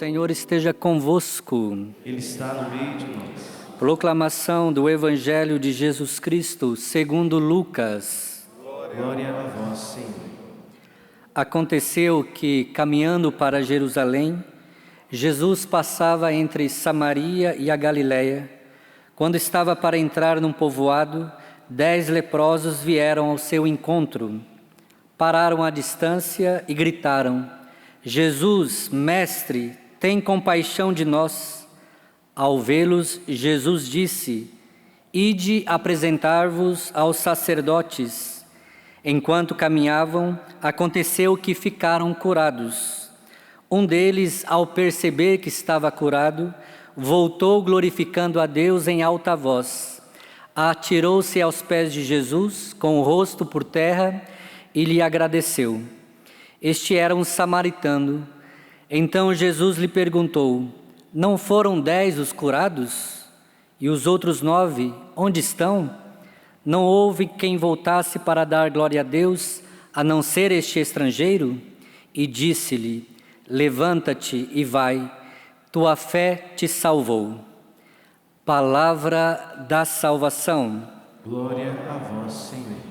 Senhor esteja convosco. Ele está no meio de nós. Proclamação do Evangelho de Jesus Cristo, segundo Lucas. Glória a vós, Senhor. Aconteceu que, caminhando para Jerusalém, Jesus passava entre Samaria e a Galiléia. Quando estava para entrar num povoado, 10 leprosos vieram ao seu encontro. Pararam à distância e gritaram: Jesus, mestre, tem compaixão de nós. Ao vê-los, Jesus disse: Ide apresentar-vos aos sacerdotes. Enquanto caminhavam, aconteceu que ficaram curados. Um deles, ao perceber que estava curado, voltou glorificando a Deus em alta voz. Atirou-se aos pés de Jesus, com o rosto por terra, e lhe agradeceu. Este era um samaritano. Então Jesus lhe perguntou: Não foram 10 os curados? E os outros 9, onde estão? Não houve quem voltasse para dar glória a Deus, a não ser este estrangeiro? E disse-lhe: Levanta-te e vai, tua fé te salvou. Palavra da salvação. Glória a vós, Senhor.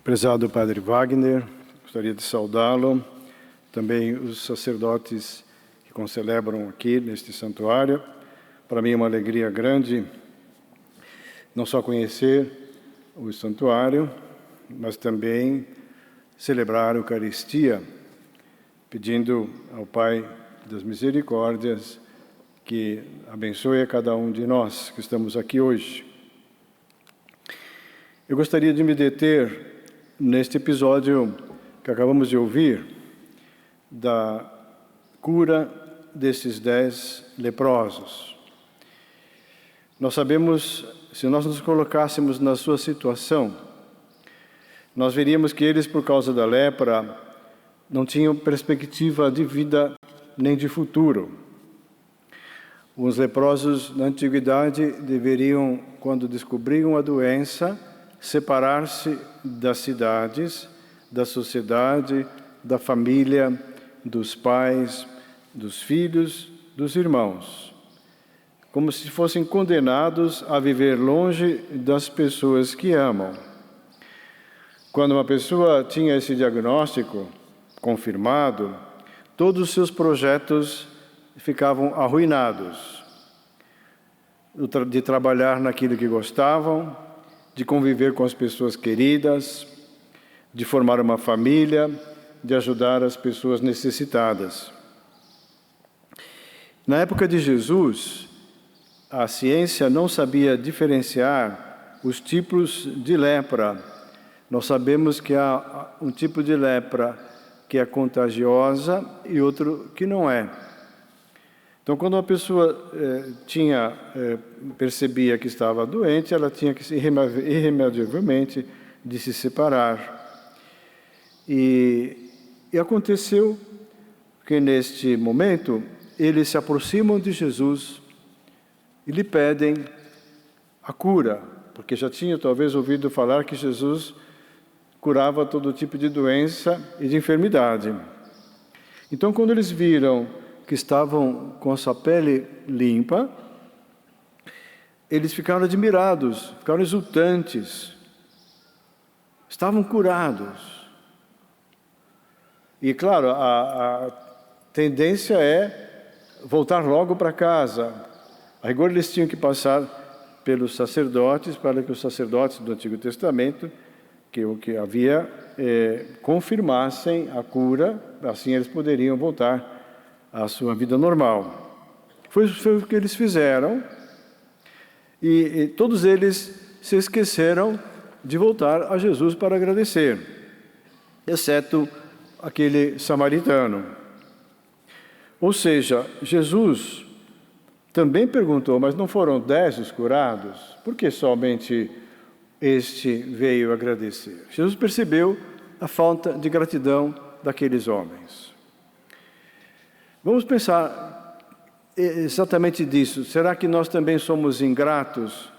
Prezado Padre Wagner, gostaria de saudá-lo, também os sacerdotes que concelebram aqui neste santuário. Para mim é uma alegria grande não só conhecer o santuário, mas também celebrar a Eucaristia, pedindo ao Pai das Misericórdias que abençoe a cada um de nós que estamos aqui hoje. Eu gostaria de me deter neste episódio que acabamos de ouvir, da cura desses 10 leprosos. Nós sabemos, se nós nos colocássemos na sua situação, nós veríamos que eles, por causa da lepra, não tinham perspectiva de vida nem de futuro. Os leprosos, na antiguidade, deveriam, quando descobriam a doença, separar-se das cidades, da sociedade, da família, dos pais, dos filhos, dos irmãos, como se fossem condenados a viver longe das pessoas que amam. Quando uma pessoa tinha esse diagnóstico confirmado, todos os seus projetos ficavam arruinados, de trabalhar naquilo que gostavam, de conviver com as pessoas queridas, de formar uma família, de ajudar as pessoas necessitadas. Na época de Jesus, a ciência não sabia diferenciar os tipos de lepra. Nós sabemos que há um tipo de lepra que é contagiosa e outro que não é. Então, quando uma pessoa percebia que estava doente, ela tinha que irremediavelmente de se separar. E aconteceu que, neste momento, eles se aproximam de Jesus e lhe pedem a cura, porque já tinham talvez ouvido falar que Jesus curava todo tipo de doença e de enfermidade. Então, quando eles viram que estavam com a sua pele limpa, eles ficaram admirados, ficaram exultantes, estavam curados. E, claro, a tendência é voltar logo para casa. A rigor, eles tinham que passar pelos sacerdotes, para que os sacerdotes do Antigo Testamento, que o que havia, confirmassem a cura, assim eles poderiam voltar à sua vida normal. Foi o que eles fizeram, e todos eles se esqueceram de voltar a Jesus para agradecer, exceto aquele samaritano. Ou seja, Jesus também perguntou, mas não foram 10 os curados? Por que somente este veio agradecer? Jesus percebeu a falta de gratidão daqueles homens. Vamos pensar exatamente disso. Será que nós também somos ingratos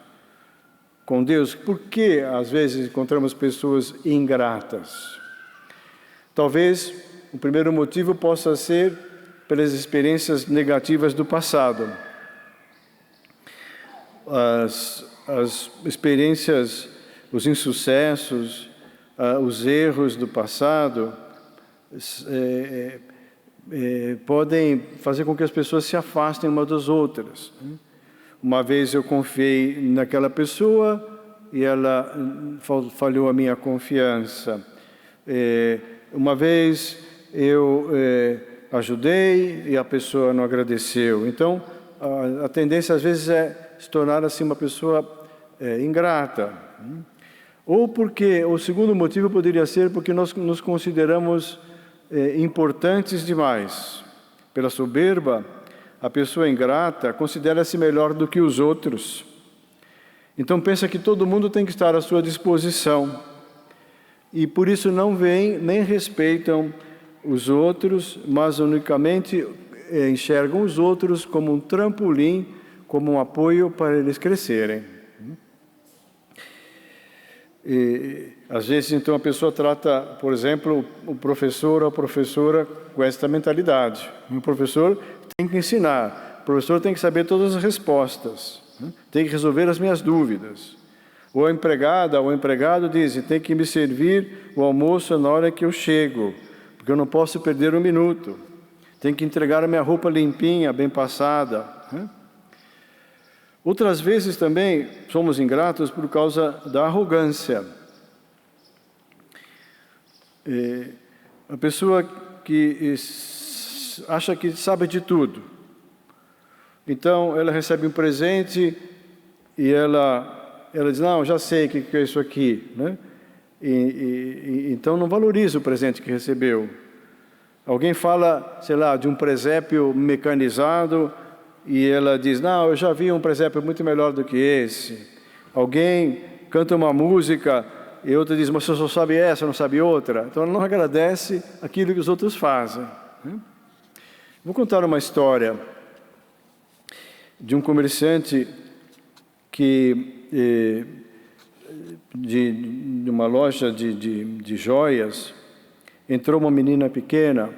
com Deus? Por que às vezes encontramos pessoas ingratas? Talvez o primeiro motivo possa ser pelas experiências negativas do passado. As experiências, os insucessos, os erros do passado podem fazer com que as pessoas se afastem umas das outras. Uma vez eu confiei naquela pessoa e ela falhou a minha confiança. Uma vez eu ajudei e a pessoa não agradeceu. Então, a tendência às vezes é se tornar assim uma pessoa ingrata. Ou porque, o segundo motivo poderia ser porque nós nos consideramos importantes demais. Pela soberba, a pessoa ingrata considera-se melhor do que os outros. Então pensa que todo mundo tem que estar à sua disposição. E por isso não veem nem respeitam os outros, mas unicamente enxergam os outros como um trampolim, como um apoio para eles crescerem. E, às vezes, então, a pessoa trata, por exemplo, o professor ou a professora com essa mentalidade. O professor tem que ensinar, o professor tem que saber todas as respostas, tem que resolver as minhas dúvidas. Ou a empregada ou o empregado dizem, tem que me servir o almoço na hora que eu chego, porque eu não posso perder um minuto. Tem que entregar a minha roupa limpinha, bem passada. Outras vezes também somos ingratos por causa da arrogância. A pessoa que acha que sabe de tudo. Então, ela recebe um presente e ela diz, não, já sei o que é isso aqui. Né? Então, não valoriza o presente que recebeu. Alguém fala, sei lá, de um presépio mecanizado e ela diz, não, eu já vi um presépio muito melhor do que esse. Alguém canta uma música e outra diz, mas você só sabe essa, não sabe outra. Então ela não agradece aquilo que os outros fazem. Vou contar uma história de um comerciante que de uma loja de joias. Entrou uma menina pequena,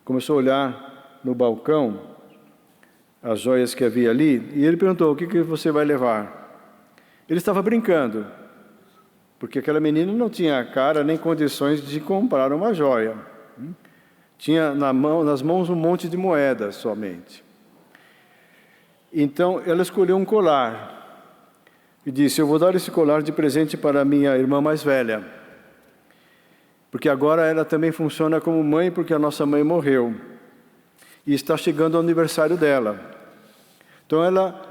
começou a olhar no balcão as joias que havia ali, e ele perguntou, o que você vai levar? Ele estava brincando, porque aquela menina não tinha cara nem condições de comprar uma joia. Tinha nas mãos um monte de moedas somente. Então, ela escolheu um colar e disse, eu vou dar esse colar de presente para a minha irmã mais velha, porque agora ela também funciona como mãe, porque a nossa mãe morreu. E está chegando o aniversário dela. Então ela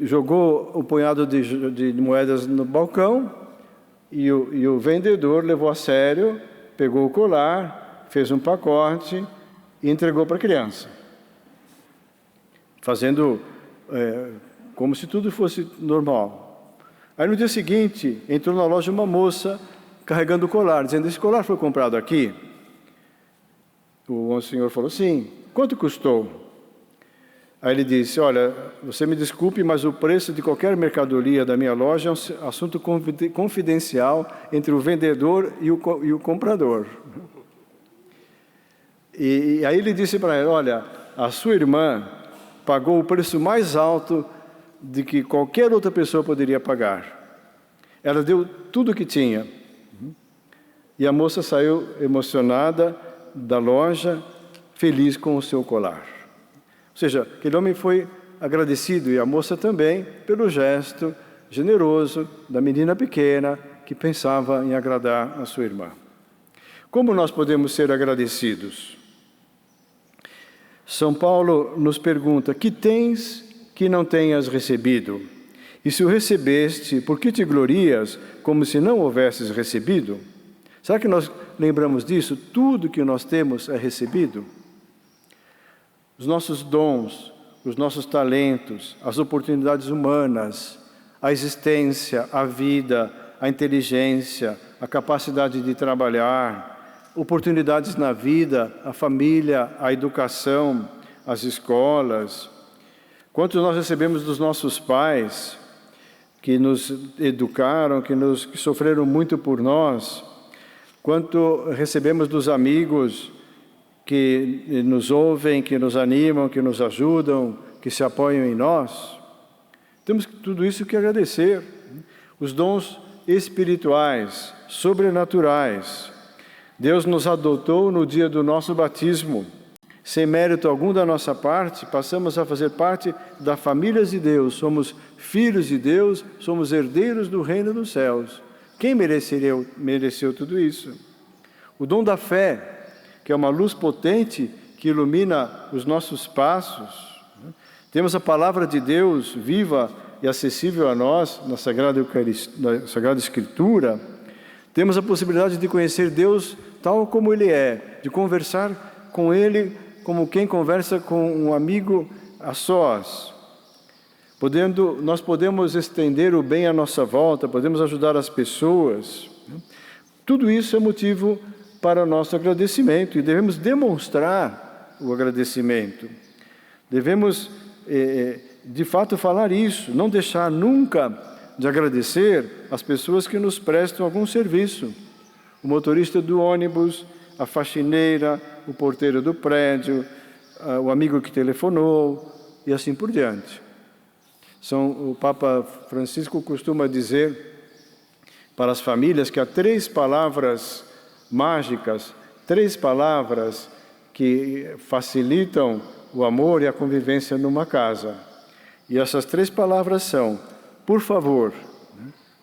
jogou um punhado de moedas no balcão e o vendedor levou a sério, pegou o colar, fez um pacote e entregou para a criança. Fazendo como se tudo fosse normal. Aí no dia seguinte, entrou na loja uma moça carregando o colar, dizendo, esse colar foi comprado aqui? O senhor falou, sim. Quanto custou? Aí ele disse, olha, você me desculpe, mas o preço de qualquer mercadoria da minha loja é um assunto confidencial entre o vendedor e o comprador. E aí ele disse para ela, olha, a sua irmã pagou o preço mais alto de que qualquer outra pessoa poderia pagar. Ela deu tudo o que tinha. E a moça saiu emocionada da loja, feliz com o seu colar. Ou seja, aquele homem foi agradecido, e a moça também, pelo gesto generoso da menina pequena que pensava em agradar a sua irmã. Como nós podemos ser agradecidos? São Paulo nos pergunta, que tens que não tenhas recebido? E se o recebeste, por que te glorias como se não houvesses recebido? Será que nós lembramos disso? Tudo que nós temos é recebido? Os nossos dons, os nossos talentos, as oportunidades humanas, a existência, a vida, a inteligência, a capacidade de trabalhar, oportunidades na vida, a família, a educação, as escolas. Quanto nós recebemos dos nossos pais, que nos educaram, que sofreram muito por nós, quanto recebemos dos amigos que nos ouvem, que nos animam, que nos ajudam, que se apoiam em nós. Temos tudo isso que agradecer. Os dons espirituais, sobrenaturais. Deus nos adotou no dia do nosso batismo. Sem mérito algum da nossa parte, passamos a fazer parte da família de Deus. Somos filhos de Deus, somos herdeiros do reino dos céus. Quem mereceu tudo isso? O dom da fé, que é uma luz potente que ilumina os nossos passos. Temos a palavra de Deus viva e acessível a nós na Sagrada Escritura. Temos a possibilidade de conhecer Deus tal como Ele é, de conversar com Ele como quem conversa com um amigo a sós. Nós podemos estender o bem à nossa volta, podemos ajudar as pessoas. Tudo isso é motivo para o nosso agradecimento e devemos demonstrar o agradecimento. Devemos, de fato, falar isso, não deixar nunca de agradecer as pessoas que nos prestam algum serviço. O motorista do ônibus, a faxineira, o porteiro do prédio, o amigo que telefonou e assim por diante. O Papa Francisco costuma dizer para as famílias que há 3 palavras mágicas, 3 palavras que facilitam o amor e a convivência numa casa. E essas 3 palavras são, por favor.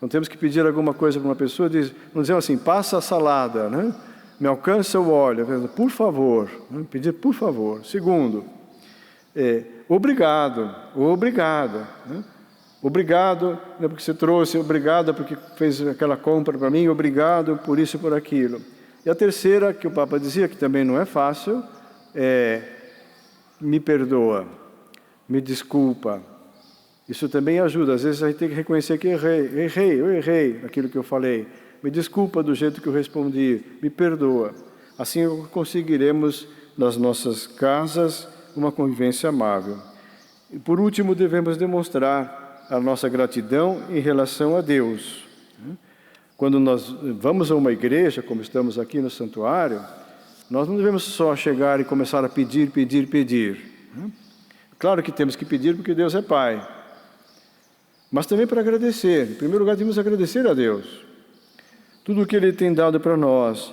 Quando temos que pedir alguma coisa para uma pessoa, não dizemos assim, passa a salada, né? Me alcança o óleo, por favor, né? Pedir por favor. Segundo, obrigado, ou obrigada. Né? Obrigado porque você trouxe, obrigado porque fez aquela compra para mim, obrigado por isso e por aquilo. E a terceira, que o Papa dizia, que também não é fácil, me perdoa, me desculpa. Isso também ajuda. Às vezes a gente tem que reconhecer que eu errei naquilo que eu falei. Me desculpa do jeito que eu respondi, me perdoa. Assim conseguiremos, nas nossas casas, uma convivência amável. E por último, devemos demonstrar a nossa gratidão em relação a Deus. Quando nós vamos a uma igreja, como estamos aqui no santuário, nós não devemos só chegar e começar a pedir. Claro que temos que pedir porque Deus é Pai. Mas também para agradecer. Em primeiro lugar, devemos agradecer a Deus. Tudo o que Ele tem dado para nós,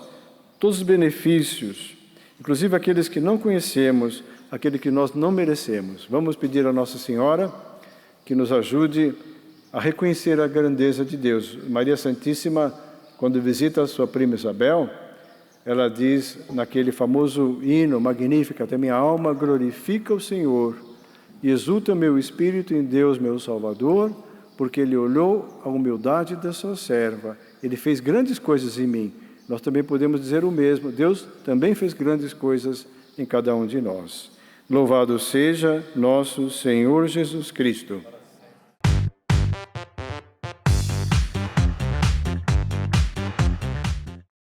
todos os benefícios, inclusive aqueles que não conhecemos, aqueles que nós não merecemos. Vamos pedir a Nossa Senhora que nos ajude a reconhecer a grandeza de Deus. Maria Santíssima, quando visita a sua prima Isabel, ela diz naquele famoso hino, Magníficat, a minha alma glorifica o Senhor e exulta o meu espírito em Deus, meu Salvador, porque Ele olhou a humildade da sua serva. Ele fez grandes coisas em mim. Nós também podemos dizer o mesmo. Deus também fez grandes coisas em cada um de nós. Louvado seja nosso Senhor Jesus Cristo.